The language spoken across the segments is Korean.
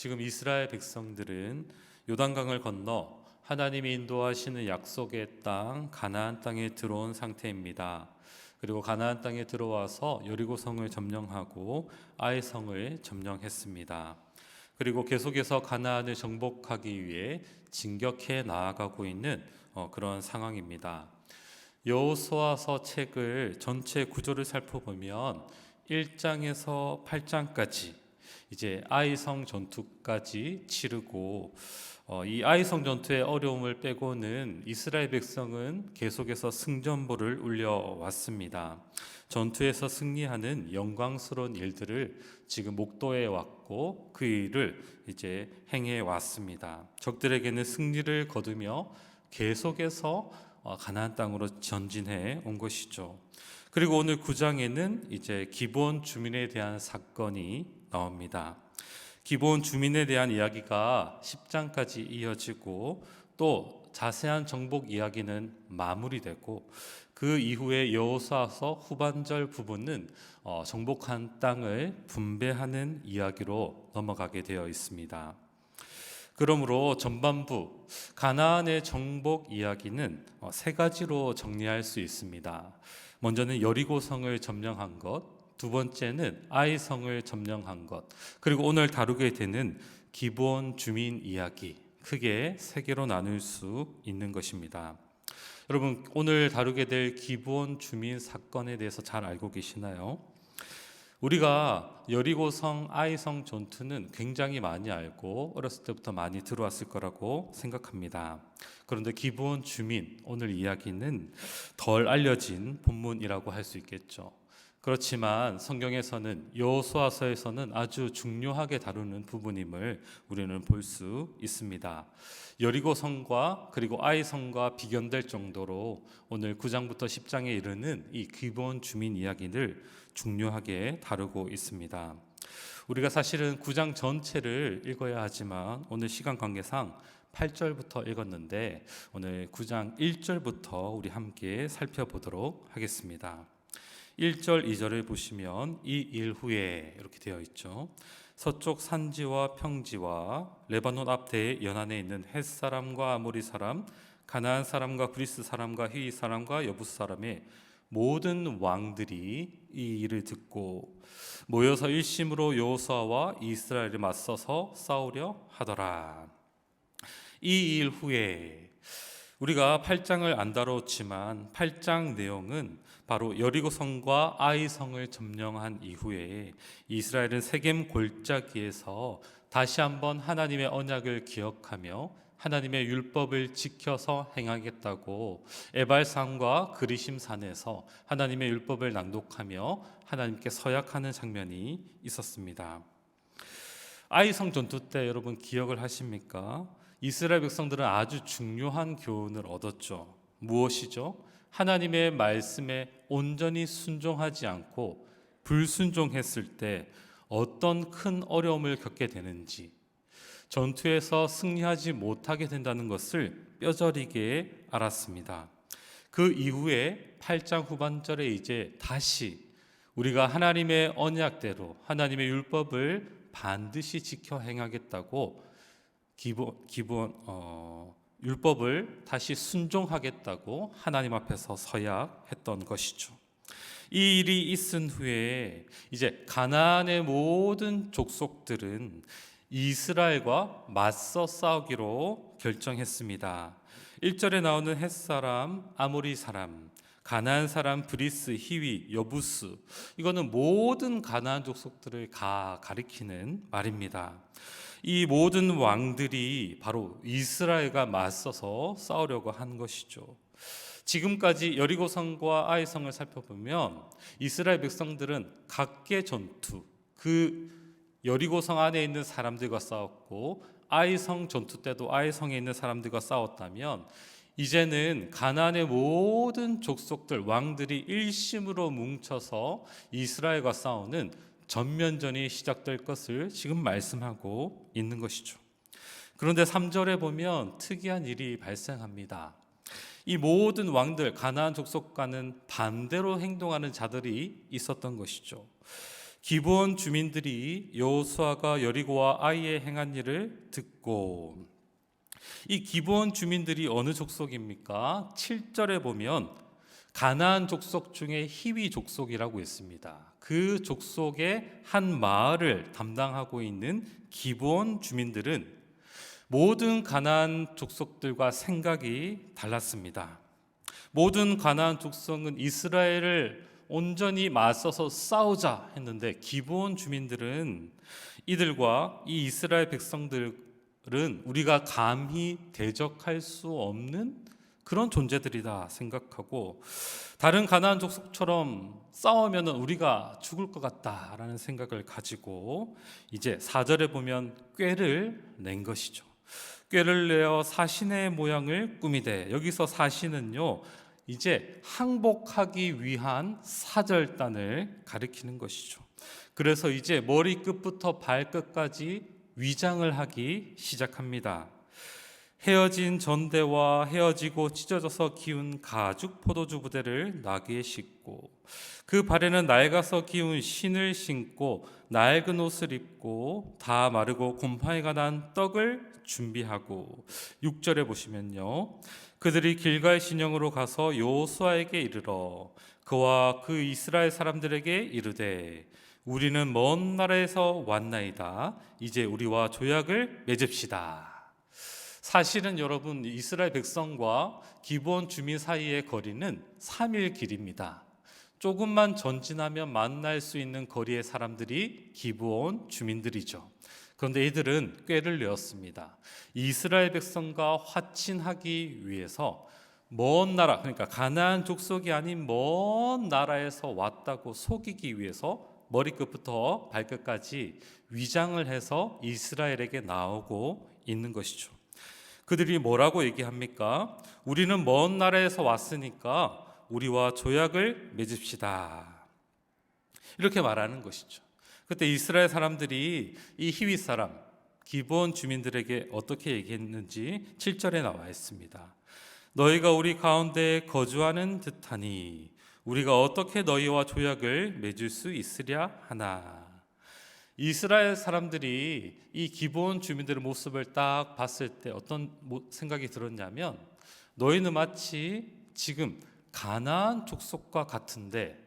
지금 이스라엘 백성들은 요단강을 건너 하나님이 인도하시는 약속의 땅 가나안 땅에 들어온 상태입니다. 그리고 가나안 땅에 들어와서 여리고성을 점령하고 아이성을 점령했습니다. 그리고 계속해서 가나안을 정복하기 위해 진격해 나아가고 있는 그런 상황입니다. 여호수아서 책을 전체 구조를 살펴보면 1장에서 8장까지 이제 아이성 전투까지 치르고 이 아이성 전투의 어려움을 빼고는 이스라엘 백성은 계속해서 승전보를 울려왔습니다. 전투에서 승리하는 영광스러운 일들을 지금 목도해 왔고 그 일을 이제 행해 왔습니다. 적들에게는 승리를 거두며 계속해서 가나안 땅으로 전진해 온 것이죠. 그리고 오늘 9장에는 이제 기브온 주민에 대한 사건이 나옵니다. 기브온 주민에 대한 이야기가 10장까지 이어지고 또 자세한 정복 이야기는 마무리되고 그 이후에 여호수아서 후반절 부분은 정복한 땅을 분배하는 이야기로 넘어가게 되어 있습니다. 그러므로 전반부 가나안의 정복 이야기는 세 가지로 정리할 수 있습니다. 먼저는 여리고성을 점령한 것, 두 번째는 아이성을 점령한 것, 그리고 오늘 다루게 되는 기브온 주민 이야기, 크게 세 개로 나눌 수 있는 것입니다. 여러분, 오늘 다루게 될 기브온 주민 사건에 대해서 잘 알고 계시나요? 우리가 여리고성, 아이성 전투는 굉장히 많이 알고 어렸을 때부터 많이 들어왔을 거라고 생각합니다. 그런데 기브온 주민, 오늘 이야기는 덜 알려진 본문이라고 할 수 있겠죠. 그렇지만 성경에서는 여호수아서에서는 아주 중요하게 다루는 부분임을 우리는 볼 수 있습니다. 여리고성과 그리고 아이성과 비견될 정도로 오늘 9장부터 10장에 이르는 이 기브온 주민 이야기를 중요하게 다루고 있습니다. 우리가 사실은 9장 전체를 읽어야 하지만 오늘 시간 관계상 8절부터 읽었는데 오늘 9장 1절부터 우리 함께 살펴보도록 하겠습니다. 1절, 2절을 보시면 이 일 후에 이렇게 되어 있죠. 서쪽 산지와 평지와 레바논 앞에 연안에 있는 헷 사람과 아모리 사람, 가나안 사람과 브리스 사람과 히위 사람과 여부스 사람의 모든 왕들이 이 일을 듣고 모여서 일심으로 여호수아와 이스라엘에 맞서서 싸우려 하더라. 이 일 후에 우리가 8장을 안 다뤘지만 8장 내용은 바로 여리고성과 아이성을 점령한 이후에 이스라엘은 세겜 골짜기에서 다시 한번 하나님의 언약을 기억하며 하나님의 율법을 지켜서 행하겠다고 에발산과 그리심 산에서 하나님의 율법을 낭독하며 하나님께 서약하는 장면이 있었습니다. 아이성 전투 때 여러분 기억을 하십니까? 이스라엘 백성들은 아주 중요한 교훈을 얻었죠. 무엇이죠? 하나님의 말씀에 온전히 순종하지 않고 불순종했을 때 어떤 큰 어려움을 겪게 되는지, 전투에서 승리하지 못하게 된다는 것을 뼈저리게 알았습니다. 그 이후에 8장 후반절에 이제 다시 우리가 하나님의 언약대로 하나님의 율법을 반드시 지켜 행하겠다고 율법을 다시 순종하겠다고 하나님 앞에서 서약했던 것이죠. 이 일이 있은 후에 이제 가나안의 모든 족속들은 이스라엘과 맞서 싸우기로 결정했습니다. 1절에 나오는 헷 사람, 아모리 사람, 가나안 사람, 브리스, 히위, 여부스, 이거는 모든 가나안 족속들을 가리키는 말입니다. 이 모든 왕들이 바로 이스라엘과 맞서서 싸우려고 한 것이죠. 지금까지 여리고성과 아이성을 살펴보면 이스라엘 백성들은 각계 전투, 그 여리고성 안에 있는 사람들과 싸웠고 아이성 전투 때도 아이성에 있는 사람들과 싸웠다면 이제는 가나안의 모든 족속들, 왕들이 일심으로 뭉쳐서 이스라엘과 싸우는 전면전이 시작될 것을 지금 말씀하고 있는 것이죠. 그런데 3절에 보면 특이한 일이 발생합니다. 이 모든 왕들, 가나안 족속과는 반대로 행동하는 자들이 있었던 것이죠. 기브온 주민들이 여호수아가 여리고와 아이에 행한 일을 듣고, 이 기브온 주민들이 어느 족속입니까? 7절에 보면 가나안 족속 중에 히위 족속이라고 있습니다. 그 족속의 한 마을을 담당하고 있는 기브온 주민들은 모든 가나안 족속들과 생각이 달랐습니다. 모든 가나안 족속은 이스라엘을 온전히 맞서서 싸우자 했는데, 기브온 주민들은 이들과 이 이스라엘 백성들은 우리가 감히 대적할 수 없는 그런 존재들이다 생각하고, 다른 가나안 족속처럼 싸우면 우리가 죽을 것 같다라는 생각을 가지고 이제 4절에 보면 꾀를 낸 것이죠. 꾀를 내어 사신의 모양을 꾸미되, 여기서 사신은요 이제 항복하기 위한 사절단을 가리키는 것이죠. 그래서 이제 머리끝부터 발끝까지 위장을 하기 시작합니다. 헤어진 전대와 헤어지고 찢어져서 기운 가죽 포도주 부대를 나귀에 싣고, 그 발에는 낡아서 기운 신을 신고 낡은 옷을 입고 다 마르고 곰팡이가 난 떡을 준비하고, 6절에 보시면요, 그들이 길갈 진영으로 가서 여호수아에게 이르러 그와 그 이스라엘 사람들에게 이르되, 우리는 먼 나라에서 왔나이다. 이제 우리와 조약을 맺읍시다. 사실은 여러분, 이스라엘 백성과 기브온 주민 사이의 거리는 3일 길입니다. 조금만 전진하면 만날 수 있는 거리의 사람들이 기브온 주민들이죠. 그런데 이들은 꾀를 내었습니다. 이스라엘 백성과 화친하기 위해서 먼 나라, 그러니까 가나안 족속이 아닌 먼 나라에서 왔다고 속이기 위해서 머리끝부터 발끝까지 위장을 해서 이스라엘에게 나오고 있는 것이죠. 그들이 뭐라고 얘기합니까? 우리는 먼 나라에서 왔으니까 우리와 조약을 맺읍시다. 이렇게 말하는 것이죠. 그때 이스라엘 사람들이 이 히윗 사람, 기브온 주민들에게 어떻게 얘기했는지 7절에 나와 있습니다. 너희가 우리 가운데 거주하는 듯하니 우리가 어떻게 너희와 조약을 맺을 수 있으랴 하나. 이스라엘 사람들이 이 기브온 주민들의 모습을 딱 봤을 때 어떤 생각이 들었냐면, 너희는 마치 지금 가나안 족속과 같은데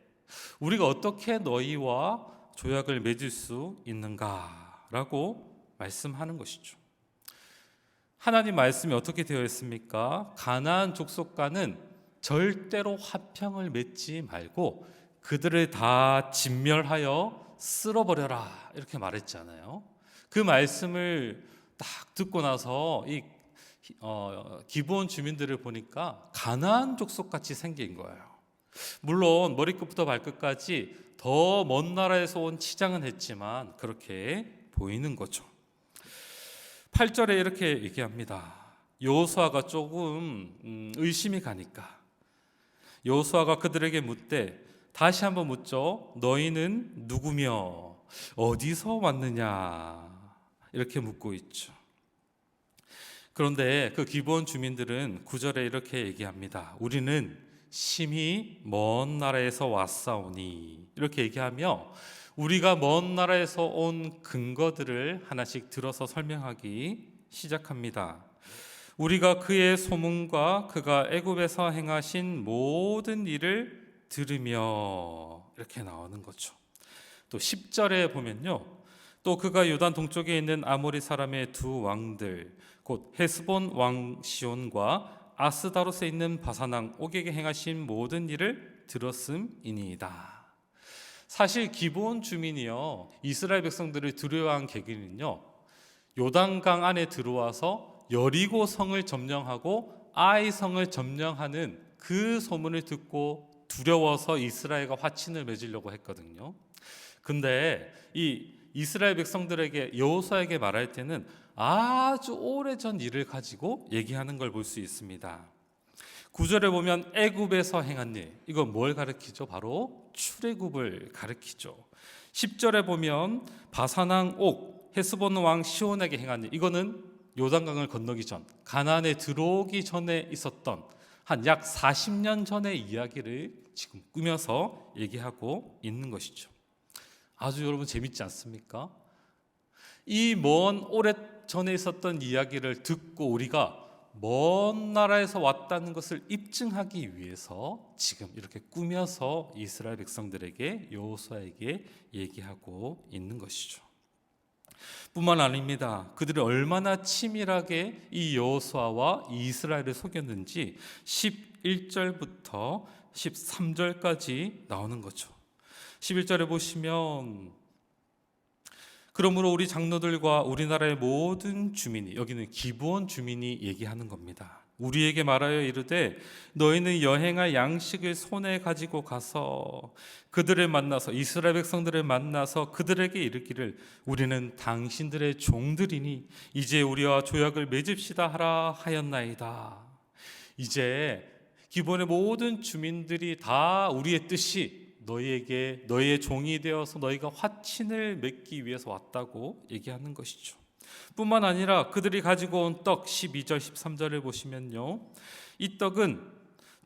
우리가 어떻게 너희와 조약을 맺을 수 있는가라고 말씀하는 것이죠. 하나님 말씀이 어떻게 되어 있습니까? 가나안 족속과는 절대로 화평을 맺지 말고 그들을 다 진멸하여 쓸어버려라, 이렇게 말했잖아요. 그 말씀을 딱 듣고 나서 이 기브온 주민들을 보니까 가나안 족속같이 생긴 거예요. 물론 머리끝부터 발끝까지 더 먼 나라에서 온 치장은 했지만 그렇게 보이는 거죠. 8절에 이렇게 얘기합니다. 여호수아가 조금 의심이 가니까 여호수아가 그들에게 묻되, 다시 한번 묻죠. 너희는 누구며 어디서 왔느냐, 이렇게 묻고 있죠. 그런데 그 기브온 주민들은 9절에 이렇게 얘기합니다. 우리는 심히 먼 나라에서 왔사오니, 이렇게 얘기하며 우리가 먼 나라에서 온 근거들을 하나씩 들어서 설명하기 시작합니다. 우리가 그의 소문과 그가 애굽에서 행하신 모든 일을 들으며, 이렇게 나오는 거죠. 또 10절에 보면요, 또 그가 요단 동쪽에 있는 아모리 사람의 두 왕들 곧 헤스본 왕 시온과 아스다롯에 있는 바사왕 옥에게 행하신 모든 일을 들었음이니이다. 사실 기브온 주민이요, 이스라엘 백성들을 두려워한 계기는요, 요단강 안에 들어와서 여리고 성을 점령하고 아이 성을 점령하는 그 소문을 듣고 두려워서 이스라엘과 화친을 맺으려고 했거든요. 근데 이 이스라엘 백성들에게, 여호수아에게 말할 때는 아주 오래전 일을 가지고 얘기하는 걸 볼 수 있습니다. 9절에 보면 애굽에서 행한 일, 이건 뭘 가리키죠? 바로 출애굽을 가리키죠. 10절에 보면 바사왕 옥, 헤스본 왕 시온에게 행한 일, 이거는 요단강을 건너기 전, 가나안에 들어오기 전에 있었던 한 약 40년 전의 이야기를 지금 꾸며서 얘기하고 있는 것이죠. 아주 여러분 재밌지 않습니까? 이 먼 오래전에 있었던 이야기를 듣고 우리가 먼 나라에서 왔다는 것을 입증하기 위해서 지금 이렇게 꾸며서 이스라엘 백성들에게, 여호수아에게 얘기하고 있는 것이죠. 뿐만 아닙니다. 그들이 얼마나 치밀하게 이 여호수아와 이스라엘을 속였는지 11절부터 13절까지 나오는 거죠. 11절에 보시면, 그러므로 우리 장로들과 우리나라의 모든 주민이, 여기는 기브온 주민이 얘기하는 겁니다. 우리에게 말하여 이르되 너희는 여행할 양식을 손에 가지고 가서 그들을 만나서, 이스라엘 백성들을 만나서 그들에게 이르기를 우리는 당신들의 종들이니 이제 우리와 조약을 맺읍시다 하라 하였나이다. 이제 기브온의 모든 주민들이 다 우리의 뜻이 너희에게, 너희의 종이 되어서 너희가 화친을 맺기 위해서 왔다고 얘기하는 것이죠. 뿐만 아니라 그들이 가지고 온 떡, 12절 13절을 보시면요, 이 떡은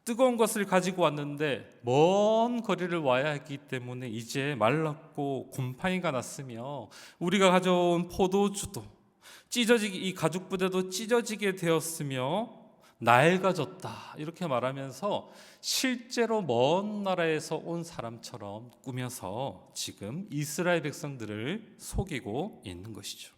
뜨거운 것을 가지고 왔는데 먼 거리를 와야 했기 때문에 이제 말랐고 곰팡이가 났으며 우리가 가져온 포도주도 찢어지게, 이 가죽 부대도 찢어지게 되었으며 낡아졌다, 이렇게 말하면서 실제로 먼 나라에서 온 사람처럼 꾸며서 지금 이스라엘 백성들을 속이고 있는 것이죠.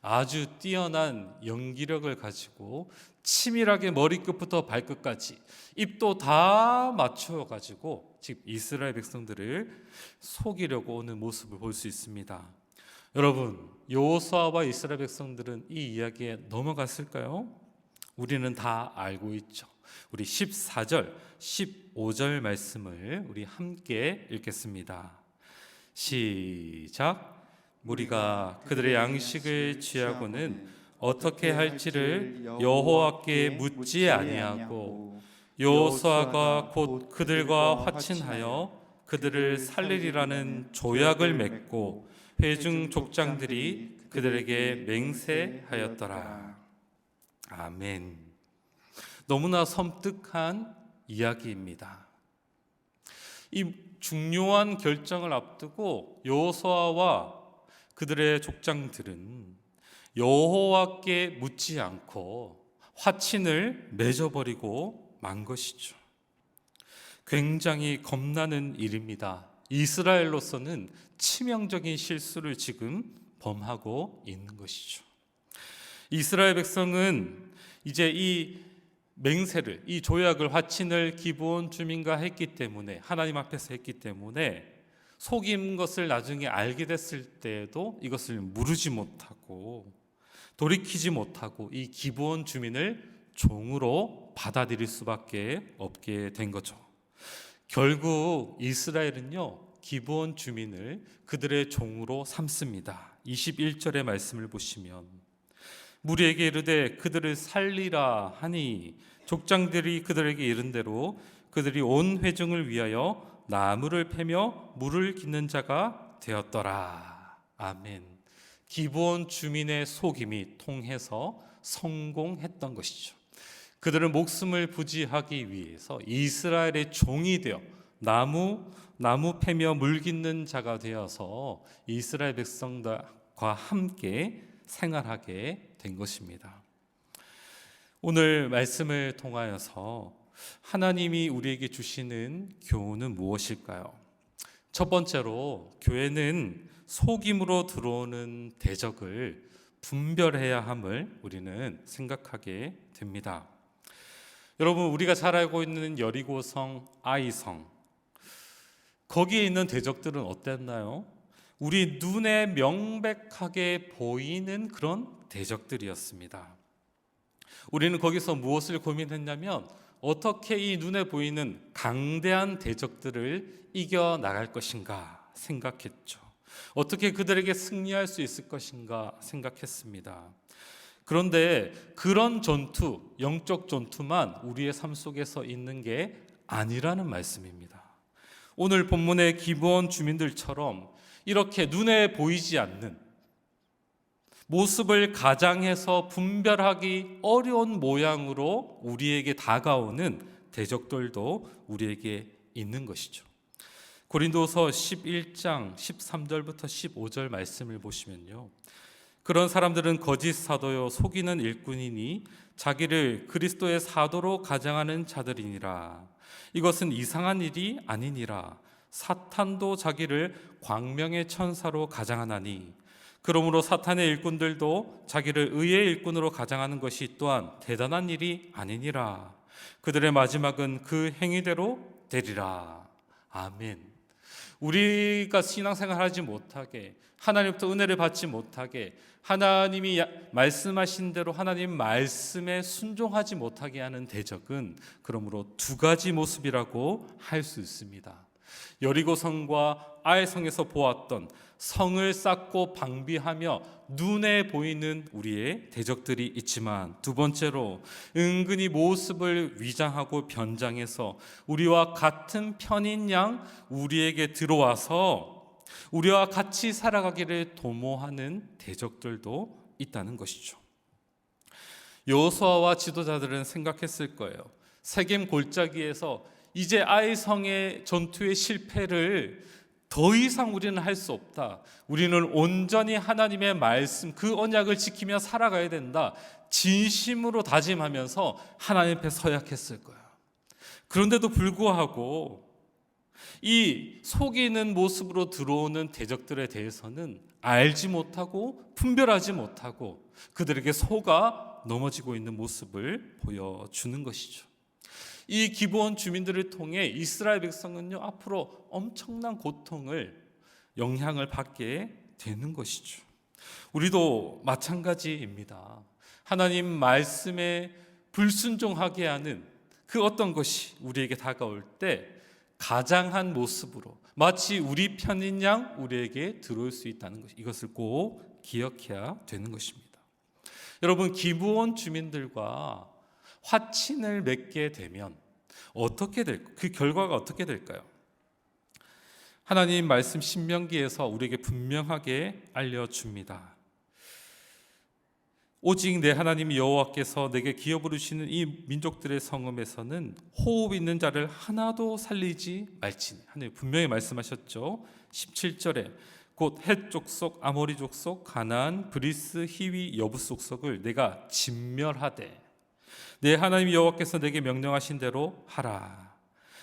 아주 뛰어난 연기력을 가지고 치밀하게 머리끝부터 발끝까지 입도 다 맞춰 가지고 지금 이스라엘 백성들을 속이려고 오는 모습을 볼 수 있습니다. 여러분, 여호수아와 이스라엘 백성들은 이 이야기에 넘어갔을까요? 우리는 다 알고 있죠. 우리 14절, 15절 말씀을 우리 함께 읽겠습니다. 시작. 무리가 그들의 양식을 취하고는 어떻게 할지를 여호와께 묻지 아니하고 여호수아가 곧 그들과 화친하여 그들을 살리리라는 조약을 맺고 회중 족장들이 그들에게 맹세하였더라. 아멘. 너무나 섬뜩한 이야기입니다. 이 중요한 결정을 앞두고 여호수아와 그들의 족장들은 여호와께 묻지 않고 화친을 맺어버리고 만 것이죠. 굉장히 겁나는 일입니다. 이스라엘로서는 치명적인 실수를 지금 범하고 있는 것이죠. 이스라엘 백성은 이제 이 맹세를, 이 조약을, 화친을 기브온 주민과 했기 때문에, 하나님 앞에서 했기 때문에 속인 것을 나중에 알게 됐을 때에도 이것을 무르지 못하고 돌이키지 못하고 이 기브온 주민을 종으로 받아들일 수밖에 없게 된 거죠. 결국 이스라엘은요, 기브온 주민을 그들의 종으로 삼습니다. 21절의 말씀을 보시면, 무리에게 이르되 그들을 살리라 하니 족장들이 그들에게 이른 대로 그들이 온 회중을 위하여 나무를 패며 물을 깃는 자가 되었더라. 아멘. 기브온 주민의 속임이 통해서 성공했던 것이죠. 그들은 목숨을 부지하기 위해서 이스라엘의 종이 되어 나무 패며 물 깃는 자가 되어서 이스라엘 백성들과 함께 생활하게 된 것입니다. 오늘 말씀을 통하여서 하나님이 우리에게 주시는 교훈은 무엇일까요? 첫 번째로, 교회는 속임으로 들어오는 대적을 분별해야 함을 우리는 생각하게 됩니다. 여러분, 우리가 잘 알고 있는 여리고성, 아이성, 거기에 있는 대적들은 어땠나요? 우리 눈에 명백하게 보이는 그런 대적들이었습니다. 우리는 거기서 무엇을 고민했냐면, 어떻게 이 눈에 보이는 강대한 대적들을 이겨나갈 것인가 생각했죠. 어떻게 그들에게 승리할 수 있을 것인가 생각했습니다. 그런데 그런 전투, 영적 전투만 우리의 삶 속에서 있는 게 아니라는 말씀입니다. 오늘 본문의 기브온 주민들처럼 이렇게 눈에 보이지 않는, 모습을 가장해서 분별하기 어려운 모양으로 우리에게 다가오는 대적들도 우리에게 있는 것이죠. 고린도서 11장 13절부터 15절 말씀을 보시면요, 그런 사람들은 거짓 사도요 속이는 일꾼이니 자기를 그리스도의 사도로 가장하는 자들이니라. 이것은 이상한 일이 아니니라. 사탄도 자기를 광명의 천사로 가장하나니, 그러므로 사탄의 일꾼들도 자기를 의의 일꾼으로 가장하는 것이 또한 대단한 일이 아니니라. 그들의 마지막은 그 행위대로 되리라. 아멘. 우리가 신앙생활 하지 못하게, 하나님부터 은혜를 받지 못하게, 하나님이 말씀하신 대로 하나님 말씀에 순종하지 못하게 하는 대적은 그러므로 두 가지 모습이라고 할 수 있습니다. 여리고성과 아이성에서 보았던 성을 쌓고 방비하며 눈에 보이는 우리의 대적들이 있지만, 두 번째로 은근히 모습을 위장하고 변장해서 우리와 같은 편인 양 우리에게 들어와서 우리와 같이 살아가기를 도모하는 대적들도 있다는 것이죠. 여호수아와 지도자들은 생각했을 거예요. 세겜 골짜기에서 이제 아이성의 전투의 실패를 더 이상 우리는 할 수 없다. 우리는 온전히 하나님의 말씀, 그 언약을 지키며 살아가야 된다. 진심으로 다짐하면서 하나님 앞에 서약했을 거예요. 그런데도 불구하고 이 속이는 모습으로 들어오는 대적들에 대해서는 알지 못하고 분별하지 못하고 그들에게 속아 넘어지고 있는 모습을 보여주는 것이죠. 이 기브온 주민들을 통해 이스라엘 백성은요, 앞으로 엄청난 고통을, 영향을 받게 되는 것이죠. 우리도 마찬가지입니다. 하나님 말씀에 불순종하게 하는 그 어떤 것이 우리에게 다가올 때 가장한 모습으로 마치 우리 편인 양 우리에게 들어올 수 있다는 것, 이것을 꼭 기억해야 되는 것입니다. 여러분, 기브온 주민들과 화친을 맺게 되면 어떻게 될까요? 그 결과가 어떻게 될까요? 하나님 말씀 신명기에서 우리에게 분명하게 알려줍니다. 오직 내 하나님 여호와께서 내게 기어 부르시는 이 민족들의 성읍에서는 호흡 있는 자를 하나도 살리지 말지니. 하나님 분명히 말씀하셨죠. 17절에 곧 헷 족속, 아모리 족속, 가나안, 브리스, 히위, 여부 족속을 내가 진멸하되 내 하나님 여호와께서 내게 명령하신 대로 하라.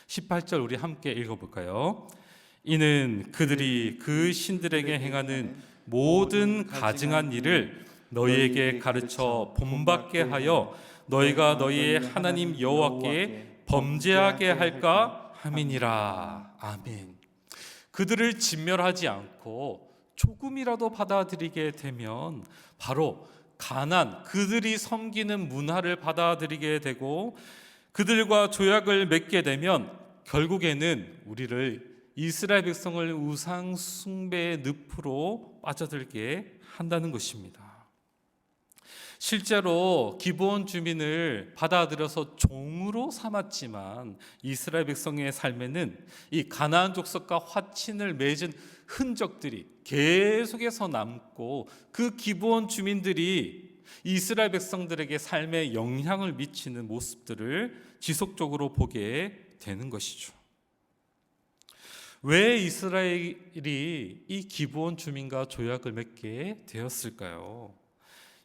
18절 우리 함께 읽어볼까요? 이는 그들이 그 신들에게 행하는 모든 가증한 일을 너희에게 가르쳐 본받게 하여 너희가 너희의 하나님 여호와께 범죄하게 할까 함이니라. 아멘. 그들을 진멸하지 않고 조금이라도 받아들이게 되면 바로 가난, 그들이 섬기는 문화를 받아들이게 되고 그들과 조약을 맺게 되면 결국에는 우리를 이스라엘 백성을 우상 숭배의 늪으로 빠져들게 한다는 것입니다. 실제로 기브온 주민을 받아들여서 종으로 삼았지만 이스라엘 백성의 삶에는 이 가나안 족속과 화친을 맺은 흔적들이 계속해서 남고 그 기브온 주민들이 이스라엘 백성들에게 삶에 영향을 미치는 모습들을 지속적으로 보게 되는 것이죠. 왜 이스라엘이 이 기브온 주민과 조약을 맺게 되었을까요?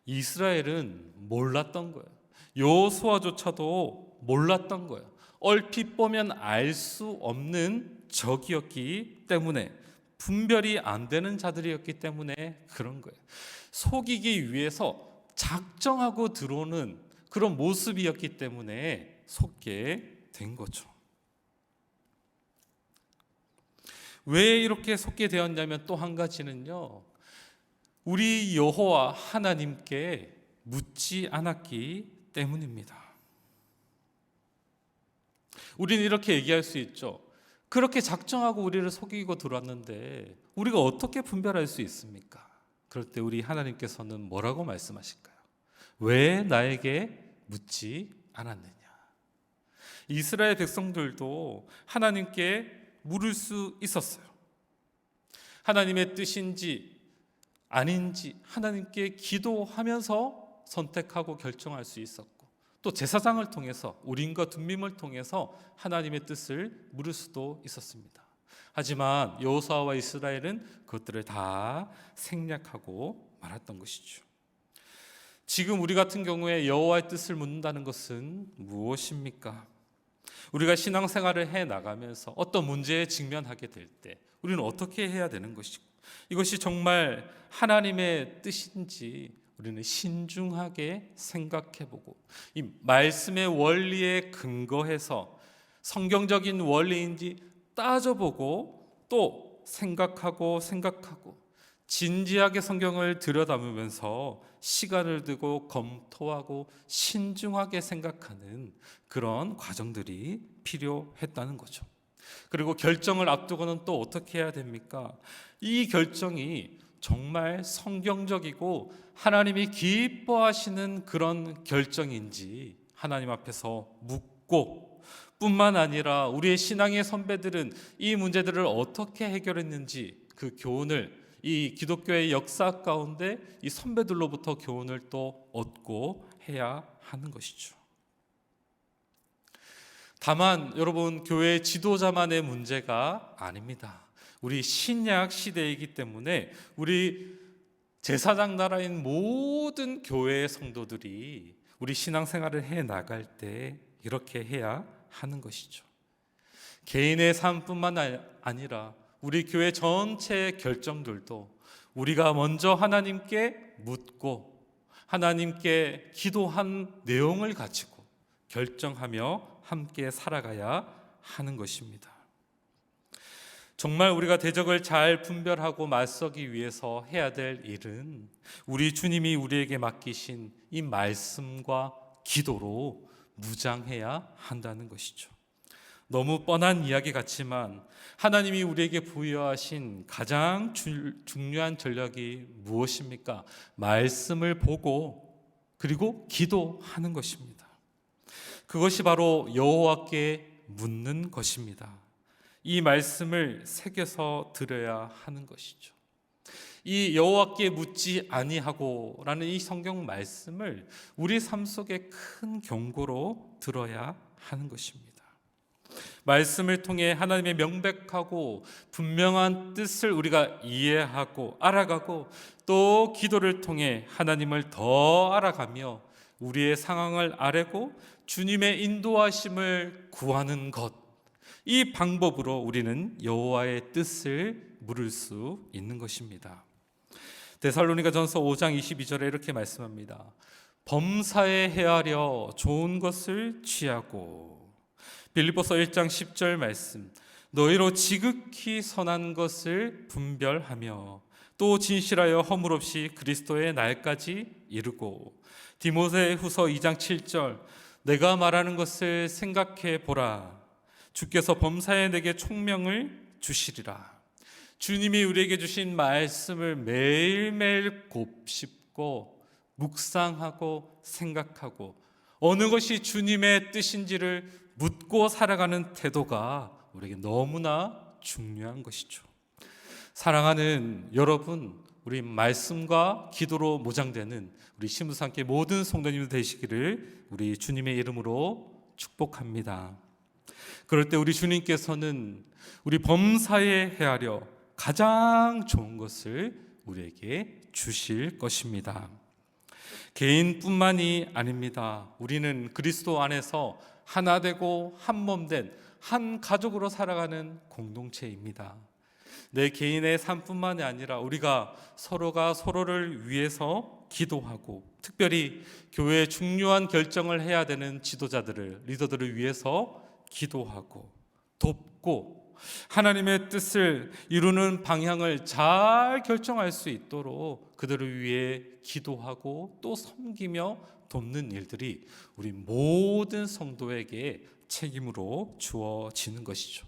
이스라엘은 몰랐던 거예요. 여호수아조차도 몰랐던 거예요. 얼핏 보면 알 수 없는 적이었기 때문에, 분별이 안 되는 자들이었기 때문에 그런 거예요. 속이기 위해서 작정하고 들어오는 그런 모습이었기 때문에 속게 된 거죠. 왜 이렇게 속게 되었냐면 또 한 가지는요, 우리 여호와 하나님께 묻지 않았기 때문입니다. 우리는 이렇게 얘기할 수 있죠. 그렇게 작정하고 우리를 속이고 들어왔는데 우리가 어떻게 분별할 수 있습니까? 그럴 때 우리 하나님께서는 뭐라고 말씀하실까요? 왜 나에게 묻지 않았느냐? 이스라엘 백성들도 하나님께 물을 수 있었어요. 하나님의 뜻인지 아닌지 하나님께 기도하면서 선택하고 결정할 수 있었고, 또 제사장을 통해서 우림과 둠밈을 통해서 하나님의 뜻을 물을 수도 있었습니다. 하지만 여호수아와 이스라엘은 그것들을 다 생략하고 말았던 것이죠. 지금 우리 같은 경우에 여호와의 뜻을 묻는다는 것은 무엇입니까? 우리가 신앙생활을 해 나가면서 어떤 문제에 직면하게 될 때 우리는 어떻게 해야 되는 것이고, 이것이 정말 하나님의 뜻인지 우리는 신중하게 생각해보고 이 말씀의 원리에 근거해서 성경적인 원리인지 따져보고 또 생각하고 진지하게 성경을 들여다보면서 시간을 두고 검토하고 신중하게 생각하는 그런 과정들이 필요했다는 거죠. 그리고 결정을 앞두고는 또 어떻게 해야 됩니까? 이 결정이 정말 성경적이고 하나님이 기뻐하시는 그런 결정인지 하나님 앞에서 묻고, 뿐만 아니라 우리의 신앙의 선배들은 이 문제들을 어떻게 해결했는지 그 교훈을 이 기독교의 역사 가운데 이 선배들로부터 교훈을 또 얻고 해야 하는 것이죠. 다만 여러분, 교회 지도자만의 문제가 아닙니다. 우리 신약 시대이기 때문에 우리 제사장 나라인 모든 교회의 성도들이 우리 신앙생활을 해 나갈 때 이렇게 해야 하는 것이죠. 개인의 삶뿐만 아니라 우리 교회 전체의 결정들도 우리가 먼저 하나님께 묻고 하나님께 기도한 내용을 가지고 결정하며 함께 살아가야 하는 것입니다. 정말 우리가 대적을 잘 분별하고 맞서기 위해서 해야 될 일은 우리 주님이 우리에게 맡기신 이 말씀과 기도로 무장해야 한다는 것이죠. 너무 뻔한 이야기 같지만 하나님이 우리에게 부여하신 가장 중요한 전략이 무엇입니까? 말씀을 보고 그리고 기도하는 것입니다. 그것이 바로 여호와께 묻는 것입니다. 이 말씀을 새겨서 드려야 하는 것이죠. 이 여호와께 묻지 아니하고라는 이 성경 말씀을 우리 삶 속에 큰 경고로 들어야 하는 것입니다. 말씀을 통해 하나님의 명백하고 분명한 뜻을 우리가 이해하고 알아가고, 또 기도를 통해 하나님을 더 알아가며 우리의 상황을 아뢰고 주님의 인도하심을 구하는 것, 이 방법으로 우리는 여호와의 뜻을 물을 수 있는 것입니다. 데살로니가전서 5장 22절에 이렇게 말씀합니다. 범사에 헤아려 좋은 것을 취하고, 빌립보서 1장 10절 말씀, 너희로 지극히 선한 것을 분별하며 또 진실하여 허물 없이 그리스도의 날까지 이르고, 디모데후서 2장 7절, 내가 말하는 것을 생각해 보라. 주께서 범사에 내게 총명을 주시리라. 주님이 우리에게 주신 말씀을 매일매일 곱씹고 묵상하고 생각하고 어느 것이 주님의 뜻인지를 묻고 살아가는 태도가 우리에게 너무나 중요한 것이죠. 사랑하는 여러분, 우리 말씀과 기도로 무장되는 우리 신부상께 모든 성도님들 되시기를 우리 주님의 이름으로 축복합니다. 그럴 때 우리 주님께서는 우리 범사에 헤아려 가장 좋은 것을 우리에게 주실 것입니다. 개인뿐만이 아닙니다. 우리는 그리스도 안에서 하나 되고 한 몸 된 한 가족으로 살아가는 공동체입니다. 내 개인의 삶뿐만이 아니라 우리가 서로가 서로를 위해서 기도하고, 특별히 교회의 중요한 결정을 해야 되는 지도자들을, 리더들을 위해서 기도하고 돕고 하나님의 뜻을 이루는 방향을 잘 결정할 수 있도록 그들을 위해 기도하고 또 섬기며 돕는 일들이 우리 모든 성도에게 책임으로 주어지는 것이죠.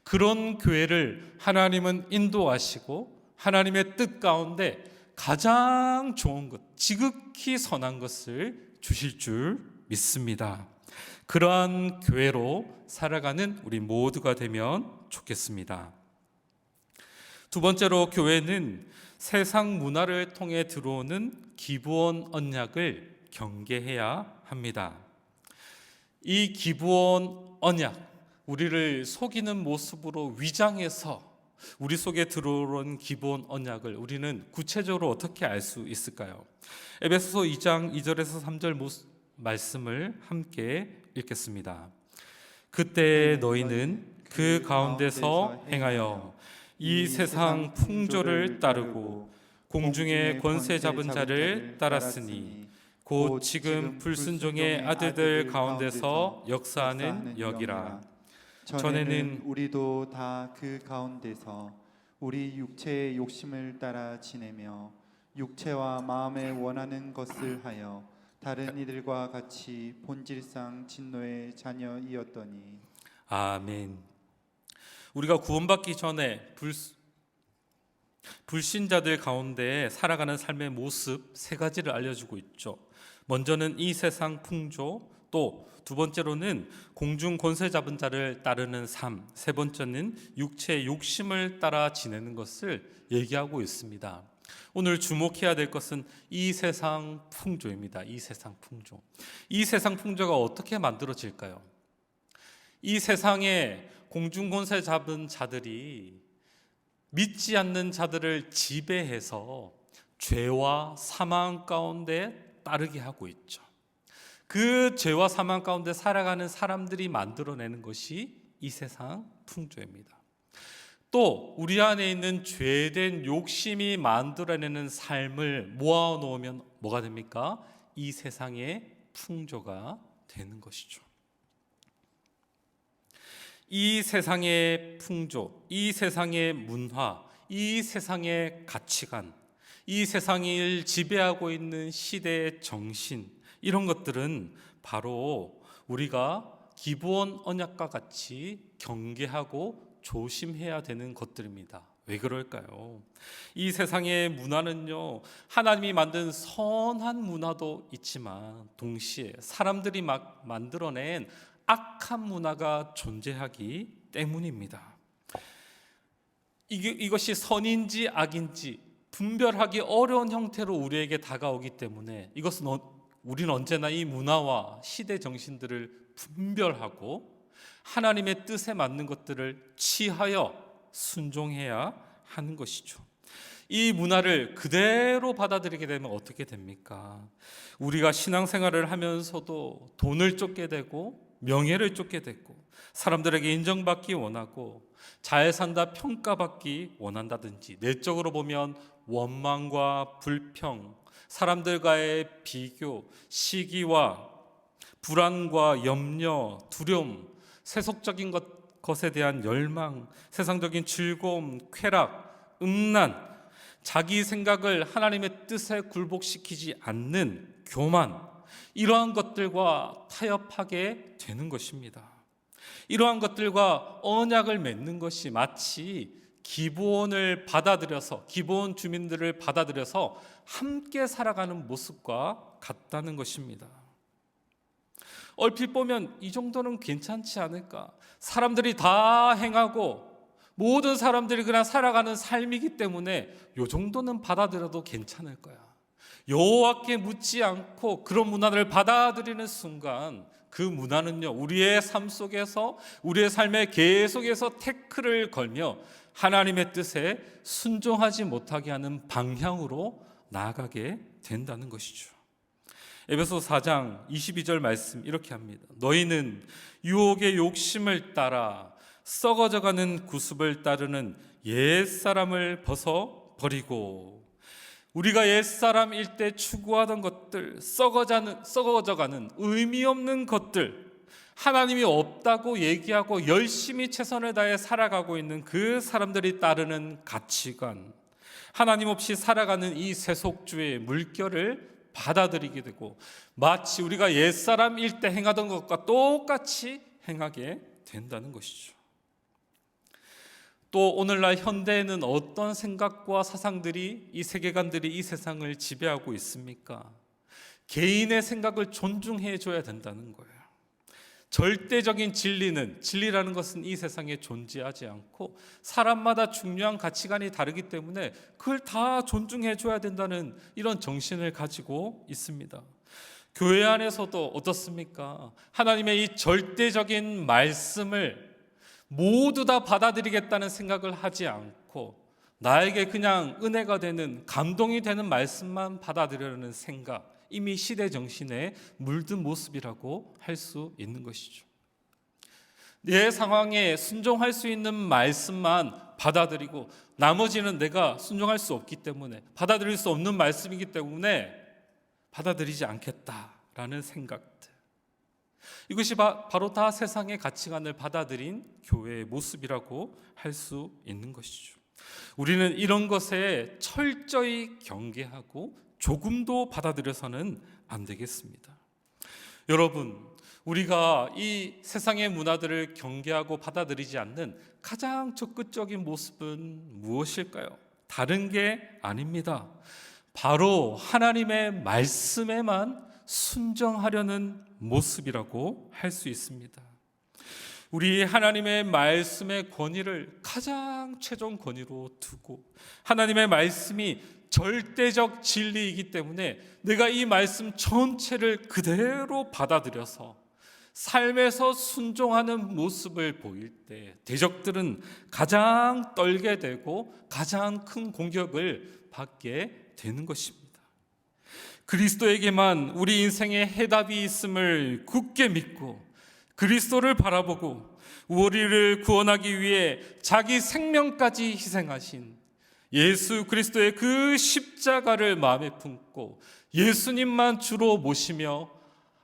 그런 교회를 하나님은 인도하시고 하나님의 뜻 가운데 가장 좋은 것, 지극히 선한 것을 주실 줄 믿습니다. 그러한 교회로 살아가는 우리 모두가 되면 좋겠습니다. 두 번째로, 교회는 세상 문화를 통해 들어오는 기브온 언약을 경계해야 합니다. 이 기브온 언약, 우리를 속이는 모습으로 위장해서 우리 속에 들어온 기본 언약을 우리는 구체적으로 어떻게 알 수 있을까요? 에베소서 2장 2절에서 3절 말씀을 함께 읽겠습니다. 그때 너희는 그 가운데서 행하여 이 세상 풍조를 따르고 공중의 권세 잡은 자를 따랐으니 곧 지금 불순종의 아들들 가운데서 역사하는 역이라. 전에는 우리도 다 그 가운데서 우리 육체의 욕심을 따라 지내며 육체와 마음에 원하는 것을 하여 다른 이들과 같이 본질상 진노의 자녀이었더니. 아멘. 우리가 구원받기 전에 불신자들 가운데 살아가는 삶의 모습 세 가지를 알려주고 있죠. 먼저는 이 세상 풍조, 또 두 번째로는 공중 권세 잡은 자를 따르는 삶, 세 번째는 육체의 욕심을 따라 지내는 것을 얘기하고 있습니다. 오늘 주목해야 될 것은 이 세상 풍조입니다. 이 세상 풍조. 이 세상 풍조가 어떻게 만들어질까요? 이 세상에 공중 권세 잡은 자들이 믿지 않는 자들을 지배해서 죄와 사망 가운데 따르게 하고 있죠. 그 죄와 사망 가운데 살아가는 사람들이 만들어내는 것이 이 세상 풍조입니다. 또 우리 안에 있는 죄된 욕심이 만들어내는 삶을 모아놓으면 뭐가 됩니까? 이 세상의 풍조가 되는 것이죠. 이 세상의 풍조, 이 세상의 문화, 이 세상의 가치관, 이 세상을 지배하고 있는 시대의 정신, 이런 것들은 바로 우리가 기본 언약과 같이 경계하고 조심해야 되는 것들입니다. 왜 그럴까요? 이 세상의 문화는요, 하나님이 만든 선한 문화도 있지만 동시에 사람들이 막 만들어낸 악한 문화가 존재하기 때문입니다. 이것이 선인지 악인지 분별하기 어려운 형태로 우리에게 다가오기 때문에 우리는 언제나 이 문화와 시대 정신들을 분별하고 하나님의 뜻에 맞는 것들을 취하여 순종해야 하는 것이죠. 이 문화를 그대로 받아들이게 되면 어떻게 됩니까? 우리가 신앙생활을 하면서도 돈을 쫓게 되고 명예를 쫓게 되고 사람들에게 인정받기 원하고 잘 산다 평가받기 원한다든지, 내적으로 보면 원망과 불평, 사람들과의 비교, 시기와 불안과 염려, 두려움, 세속적인 것에 대한 열망, 세상적인 즐거움, 쾌락, 음란, 자기 생각을 하나님의 뜻에 굴복시키지 않는 교만, 이러한 것들과 타협하게 되는 것입니다. 이러한 것들과 언약을 맺는 것이 마치 기본을 받아들여서, 기본 주민들을 받아들여서 함께 살아가는 모습과 같다는 것입니다. 얼핏 보면 이 정도는 괜찮지 않을까? 사람들이 다 행하고 모든 사람들이 그냥 살아가는 삶이기 때문에 이 정도는 받아들여도 괜찮을 거야. 여호와께 묻지 않고 그런 문화를 받아들이는 순간 그 문화는요, 우리의 삶 속에서, 우리의 삶에 계속해서 태클을 걸며 하나님의 뜻에 순종하지 못하게 하는 방향으로 나아가게 된다는 것이죠. 에베소 4장 22절 말씀 이렇게 합니다. 너희는 유혹의 욕심을 따라 썩어져가는 구습을 따르는 옛사람을 벗어버리고. 우리가 옛사람일 때 추구하던 것들, 썩어져가는 의미 없는 것들, 하나님이 없다고 얘기하고 열심히 최선을 다해 살아가고 있는 그 사람들이 따르는 가치관, 하나님 없이 살아가는 이 세속주의 물결을 받아들이게 되고 마치 우리가 옛사람일 때 행하던 것과 똑같이 행하게 된다는 것이죠. 또 오늘날 현대에는 어떤 생각과 사상들이, 이 세계관들이 이 세상을 지배하고 있습니까? 개인의 생각을 존중해 줘야 된다는 거예요. 절대적인 진리라는 것은 이 세상에 존재하지 않고 사람마다 중요한 가치관이 다르기 때문에 그걸 다 존중해 줘야 된다는 이런 정신을 가지고 있습니다. 교회 안에서도 어떻습니까? 하나님의 이 절대적인 말씀을 모두 다 받아들이겠다는 생각을 하지 않고 나에게 그냥 은혜가 되는, 감동이 되는 말씀만 받아들이려는 생각, 이미 시대 정신에 물든 모습이라고 할 수 있는 것이죠. 내 상황에 순종할 수 있는 말씀만 받아들이고 나머지는 내가 순종할 수 없기 때문에, 받아들일 수 없는 말씀이기 때문에 받아들이지 않겠다라는 생각들, 이것이 바로 다 세상의 가치관을 받아들인 교회의 모습이라고 할 수 있는 것이죠. 우리는 이런 것에 철저히 경계하고 조금도 받아들여서는 안 되겠습니다. 여러분, 우리가 이 세상의 문화들을 경계하고 받아들이지 않는 가장 적극적인 모습은 무엇일까요? 다른 게 아닙니다. 바로 하나님의 말씀에만 순종하려는 모습이라고 할 수 있습니다. 우리 하나님의 말씀의 권위를 가장 최종 권위로 두고, 하나님의 말씀이 절대적 진리이기 때문에 내가 이 말씀 전체를 그대로 받아들여서 삶에서 순종하는 모습을 보일 때 대적들은 가장 떨게 되고 가장 큰 공격을 받게 되는 것입니다. 그리스도에게만 우리 인생의 해답이 있음을 굳게 믿고 그리스도를 바라보고 우리를 구원하기 위해 자기 생명까지 희생하신 예수 그리스도의 그 십자가를 마음에 품고 예수님만 주로 모시며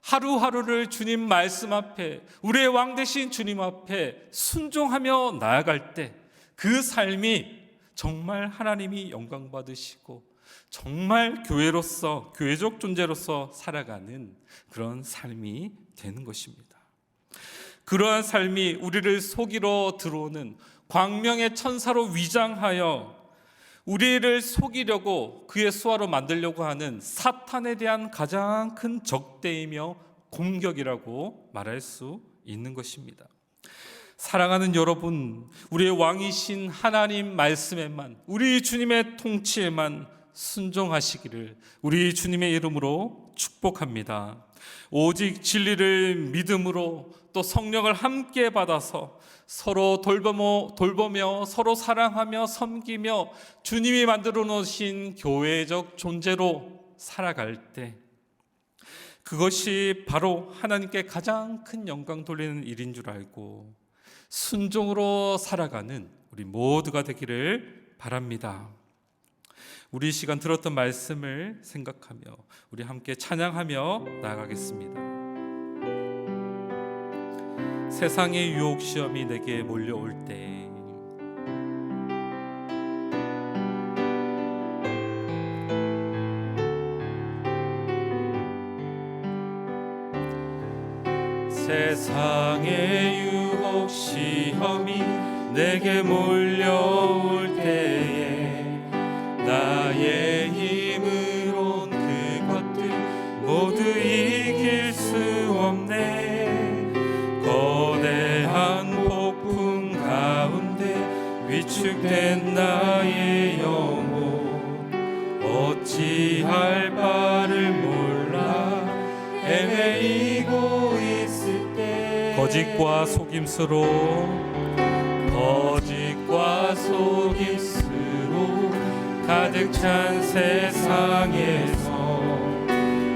하루하루를 주님 말씀 앞에, 우리의 왕 되신 주님 앞에 순종하며 나아갈 때 그 삶이 정말 하나님이 영광 받으시고 정말 교회로서, 교회적 존재로서 살아가는 그런 삶이 되는 것입니다. 그러한 삶이 우리를 속이러 들어오는 광명의 천사로 위장하여 우리를 속이려고 그의 수하로 만들려고 하는 사탄에 대한 가장 큰 적대이며 공격이라고 말할 수 있는 것입니다. 사랑하는 여러분, 우리의 왕이신 하나님 말씀에만, 우리 주님의 통치에만 순종하시기를 우리 주님의 이름으로 축복합니다. 오직 진리를 믿음으로 또 성령을 함께 받아서 서로 돌보며 서로 사랑하며 섬기며 주님이 만들어 놓으신 교회적 존재로 살아갈 때 그것이 바로 하나님께 가장 큰 영광 돌리는 일인 줄 알고 순종으로 살아가는 우리 모두가 되기를 바랍니다. 우리 시간 들었던 말씀을 생각하며 우리 함께 찬양하며 나아가겠습니다. 세상의 유혹 시험이 내게 몰려올 때 세상의 유혹 시험이 내게 몰려올 때에 나의 힘으론 그것들 모두 이길 수 없네. 거대한 폭풍 가운데 위축된 나의 영혼 어찌할 바를 몰라 헤매이고 있을 때 거짓과 속임수로 가득 찬 세상에서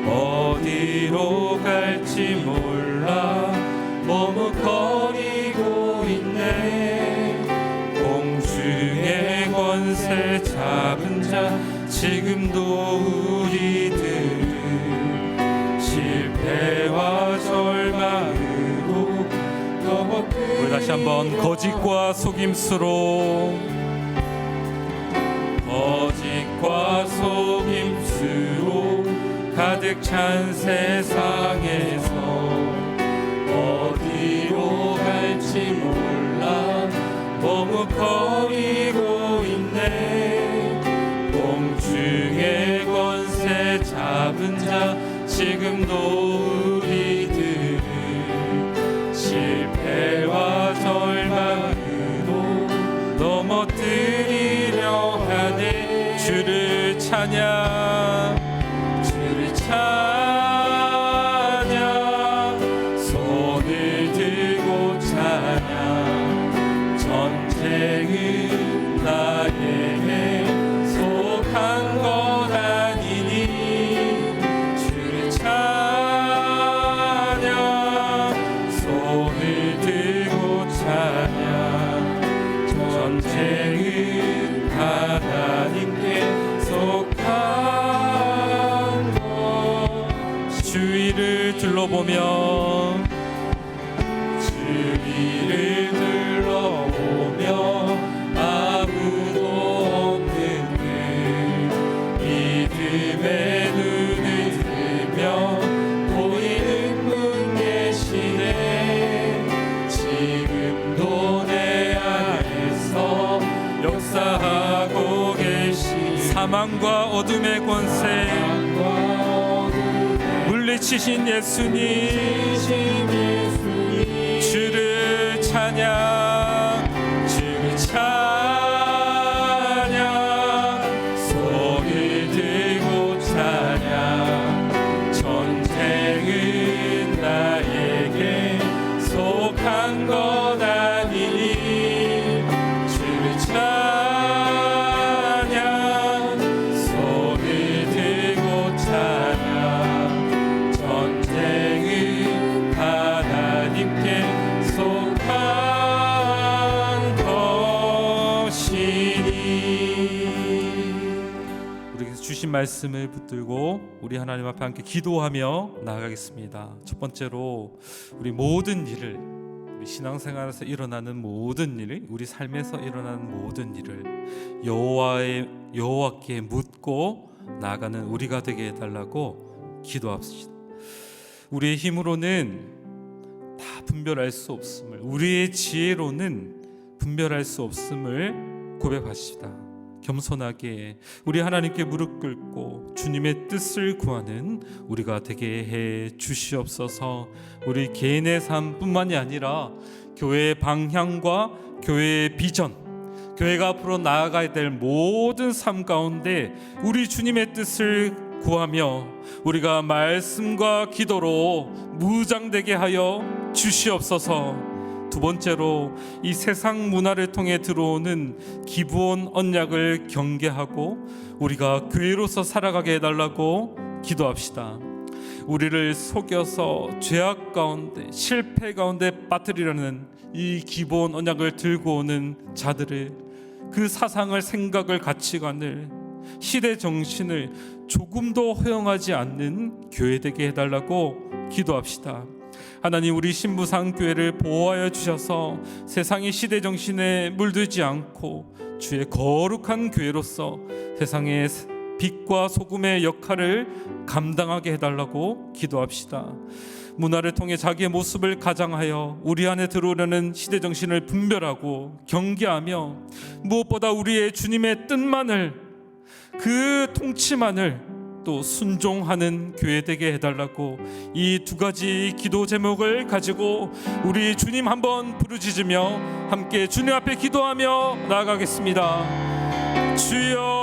어디로 갈지 몰라 머뭇거리고 있네. 공중의 권세 잡은 자 지금도 우리들은 실패와 절망으로 우리 다시 한번 거짓과 속임수로 가득 찬 세상에서 어디로 갈지 몰라 머뭇거리고 있네. 공중의 권세 잡은 자 지금도 우리들은 실패와 절망으로 넘어뜨리려 하네. 주를 찬양 손을 들고 찬양 주위를 둘러보며 주위를 둘러보며 아무도 없는 길 믿음의 눈을 들며 보이는 분 계시네 지금도 내 안에서 역사하고 계시 사망과 어둠의 권세 물리치신 예수님 주를 찬양 주를 찬양 손을 들고 찬양 전쟁은 나에게 속한 것 아니니 주를 찬양 손을 들고 찬양 전쟁은 하나님께 속한 것이니. 우리에게 주신 말씀을 붙들고 우리 하나님 앞에 함께 기도하며 나아가겠습니다. 첫 번째로 우리 모든 일을 우리 신앙생활에서 일어나는 모든 일, 우리 삶에서 일어나는 모든 일을 여호와께 묻고 나아가는 우리가 되게 해달라고 기도합시다. 우리의 힘으로는 다 분별할 수 없음을, 우리의 지혜로는 분별할 수 없음을 고백하시다. 겸손하게 우리 하나님께 무릎 꿇고 주님의 뜻을 구하는 우리가 되게 해 주시옵소서. 우리 개인의 삶뿐만이 아니라 교회의 방향과 교회의 비전, 교회가 앞으로 나아가야 될 모든 삶 가운데 우리 주님의 뜻을 구하며 우리가 말씀과 기도로 무장되게 하여 주시옵소서. 두 번째로 이 세상 문화를 통해 들어오는 기브온 언약을 경계하고 우리가 교회로서 살아가게 해달라고 기도합시다. 우리를 속여서 죄악 가운데 실패 가운데 빠뜨리려는 이 기브온 언약을 들고 오는 자들을, 그 사상을, 생각을, 가치관을, 시대 정신을 조금도 허용하지 않는 교회 되게 해달라고 기도합시다. 하나님, 우리 신부상교회를 보호하여 주셔서 세상의 시대 정신에 물들지 않고 주의 거룩한 교회로서 세상의 빛과 소금의 역할을 감당하게 해달라고 기도합시다. 문화를 통해 자기의 모습을 가장하여 우리 안에 들어오려는 시대 정신을 분별하고 경계하며 무엇보다 우리의 주님의 뜻만을, 그 통치만을 또 순종하는 교회 되게 해달라고 이 두 가지 기도 제목을 가지고 우리 주님 한번 부르짖으며 함께 주님 앞에 기도하며 나아가겠습니다. 주여